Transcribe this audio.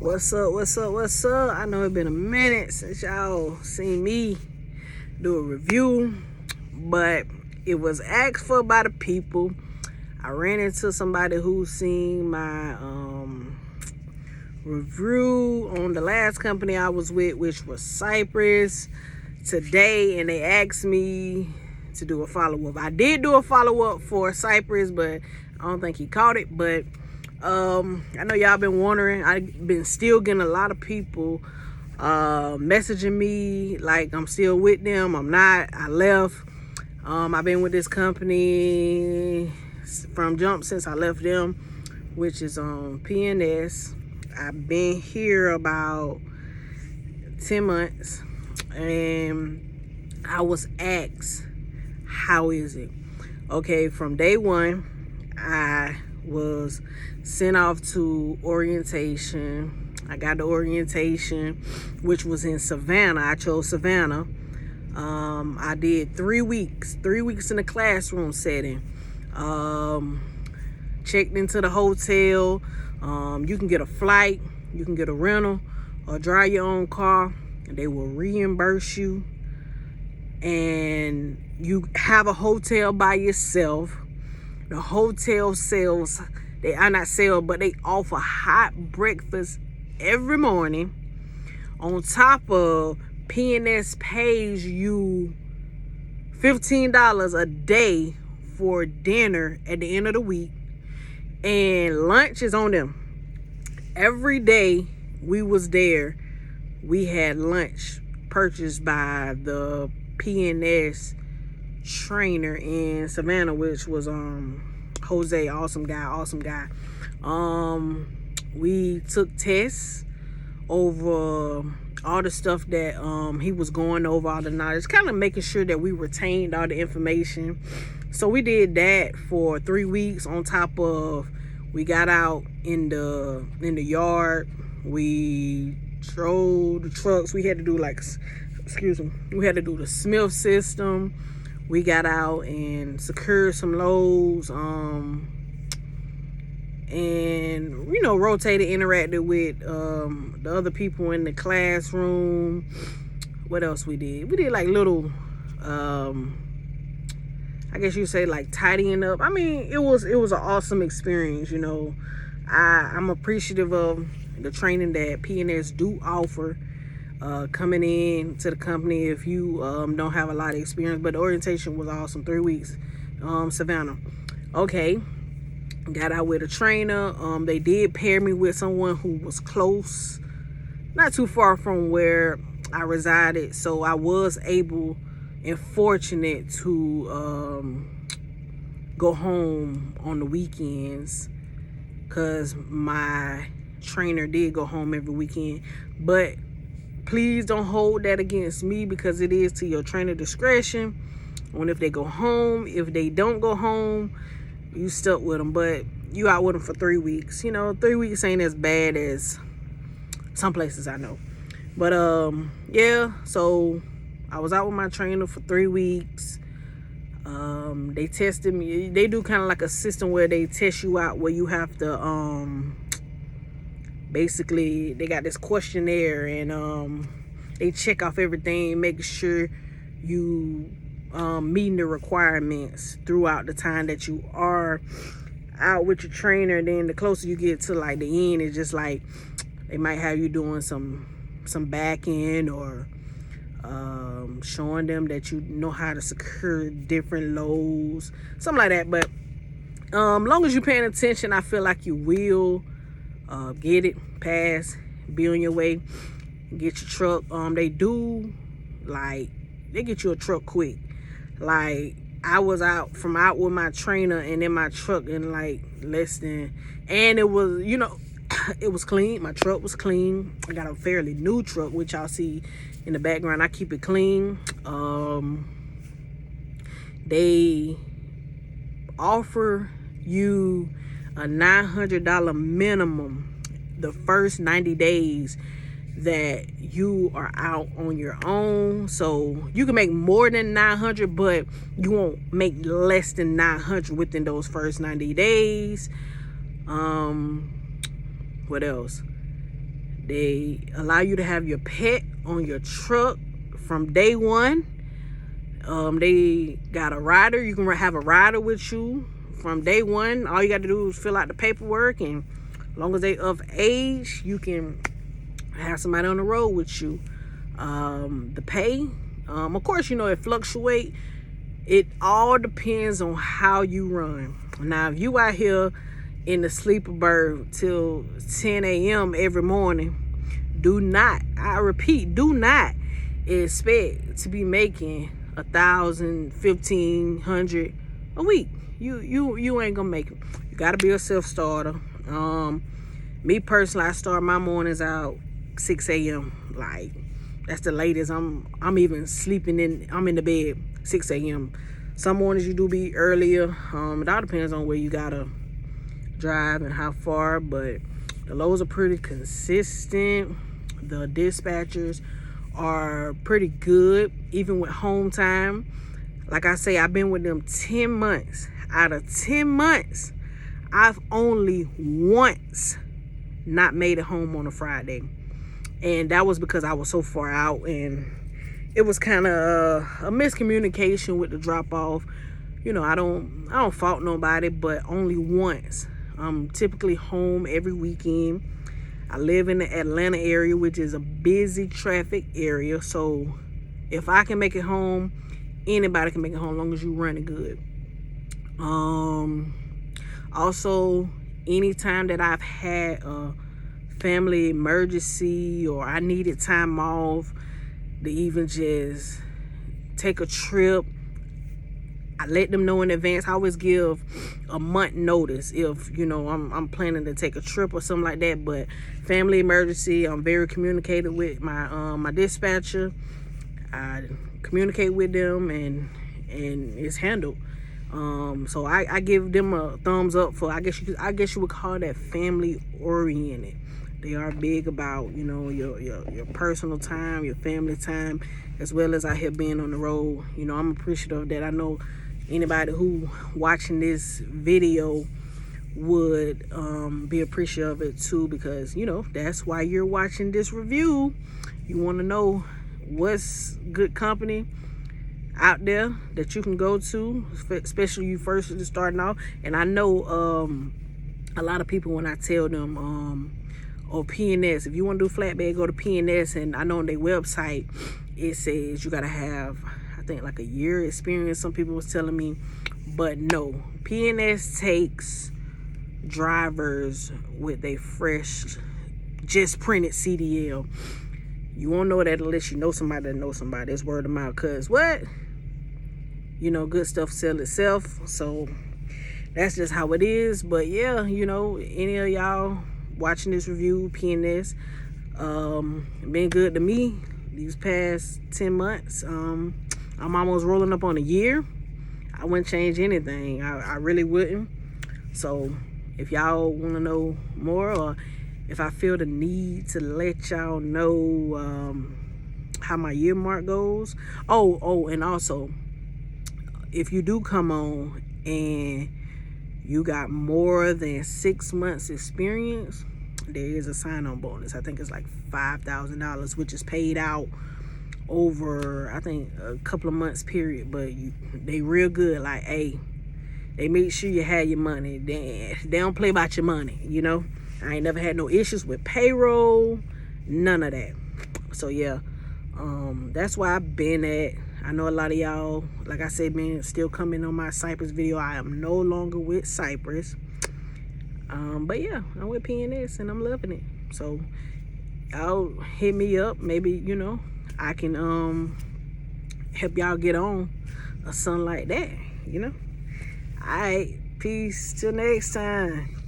What's up? What's up? What's up? I know it's been a minute since y'all seen me do a review, but it was asked for by the people. I ran into somebody who seen my review on the last company I was with, which was Cypress, today, and they asked me to do a follow-up. I did do a follow-up for Cypress, but I don't think he caught it. But I know y'all been wondering. I've been still getting a lot of people messaging me like I'm still with them. I'm not. I left. I've been with this company from jump since I left them, which is PNS. I've been here about 10 months, and I was asked, how is it? Okay, from day one, I was sent off to orientation. I got the orientation, which was in Savannah. I chose Savannah. I did 3 weeks in the classroom setting. Checked into the hotel. You can get a flight, you can get a rental, or drive your own car. They will reimburse you, and you have a hotel by yourself. The hotel sells, they are not sell, but they offer hot breakfast every morning. On top of PNS pays you $15 a day for dinner at the end of the week, and lunch is on them. Every day we was there, we had lunch purchased by the PNS trainer in Savannah, which was Jose, awesome guy. We took tests over all the stuff that he was going over, all the knowledge, kind of making sure that we retained all the information. So we did that for 3 weeks. On top of, we got out in the yard, we drove the trucks. We had to do we had to do the Smith system. We got out and secured some loads, and rotated, interacted with the other people in the classroom. What else we did? We did like little, I guess you say like tidying up. I mean, it was an awesome experience. I'm appreciative of the training that PNS do offer. Coming in to the company if you don't have a lot of experience, but the orientation was awesome. 3 weeks, Savannah. Okay, got out with a trainer. They did pair me with someone who was close, not too far from where I resided, so I was able and fortunate to go home on the weekends, because my trainer did go home every weekend. But please don't hold that against me, because it is to your trainer discretion on if they go home. If they don't go home, you stuck with them, but you out with them for 3 weeks. 3 weeks ain't as bad as some places I know. But yeah, so I was out with my trainer for 3 weeks. They tested me. They do kind of like a system where they test you out, where you have to basically, they got this questionnaire, and they check off everything, making sure you meeting the requirements throughout the time that you are out with your trainer. And then the closer you get to like the end, it's just like they might have you doing some back end, or showing them that you know how to secure different loads, something like that. But long as you're paying attention, I feel like you will get it, pass, be on your way, get your truck. They do, like, they get you a truck quick. Like, I was out with my trainer and in my truck in like less than, and it was, it was clean. My truck was clean. I got a fairly new truck, which y'all see in the background. I keep it clean. They offer you a $900 minimum the first 90 days that you are out on your own. So you can make more than 900, but you won't make less than 900 within those first 90 days. What else? They allow you to have your pet on your truck from day one. They got a rider. You can have a rider with you from day one. All you got to do is fill out the paperwork, and as long as they of age, you can have somebody on the road with you. The pay, of course, it fluctuates. It all depends on how you run. Now, if you out here in the sleeper berth till 10 a.m. every morning, do not expect to be making 1,000, 1,500 a week. You ain't gonna make it. You gotta be a self-starter. Me personally, I start my mornings out 6 a.m. Like, that's the latest I'm even sleeping in. I'm in the bed 6 a.m. Some mornings you do be earlier. It all depends on where you gotta drive and how far, but the loads are pretty consistent. The dispatchers are pretty good, even with home time. Like I say, I've been with them 10 months. Out of 10 months, I've only once not made it home on a Friday. And that was because I was so far out, and it was kind of a miscommunication with the drop off. I don't fault nobody, but only once. I'm typically home every weekend. I live in the Atlanta area, which is a busy traffic area. So if I can make it home, anybody can make it home as long as you run it good. Also, anytime that I've had a family emergency or I needed time off to even just take a trip, I let them know in advance. I always give a month notice if I'm planning to take a trip or something like that. But family emergency, I'm very communicated with my dispatcher. I communicate with them, and it's handled. So I give them a thumbs up for, I guess you would call that family oriented. They are big about your personal time, your family time, as well as out here being on the road. I'm appreciative of that. I know anybody who watching this video would be appreciative of it too, because that's why you're watching this review. You want to know what's good company out there that you can go to, especially you first just starting off. And I know a lot of people, when I tell them or PNS, if you want to do flatbed, go to PNS, and I know on their website it says you gotta have, I think, like a year experience. Some people was telling me, but no, PNS takes drivers with a fresh, just printed CDL. You won't know that unless you know somebody that knows somebody. It's word of mouth, cause what? Good stuff sells itself. So that's just how it is. But yeah, any of y'all watching this review, PNS, been good to me these past 10 months. I'm almost rolling up on a year. I wouldn't change anything. I really wouldn't. So if y'all want to know more, or if I feel the need to let y'all know how my year mark goes. Oh, and also, if you do come on and you got more than 6 months experience, there is a sign-on bonus. I think it's like $5,000, which is paid out over, I think, a couple of months period. But they real good. Like, hey, they make sure you have your money. They don't play about your money. I ain't never had no issues with payroll, none of that. So yeah, that's why I've been at. I know a lot of y'all, like I said, man, still coming on my Cypress video. I am no longer with Cypress. But yeah, I'm with PNS and I'm loving it. So y'all hit me up. Maybe, I can help y'all get on or something like that, All right, peace till next time.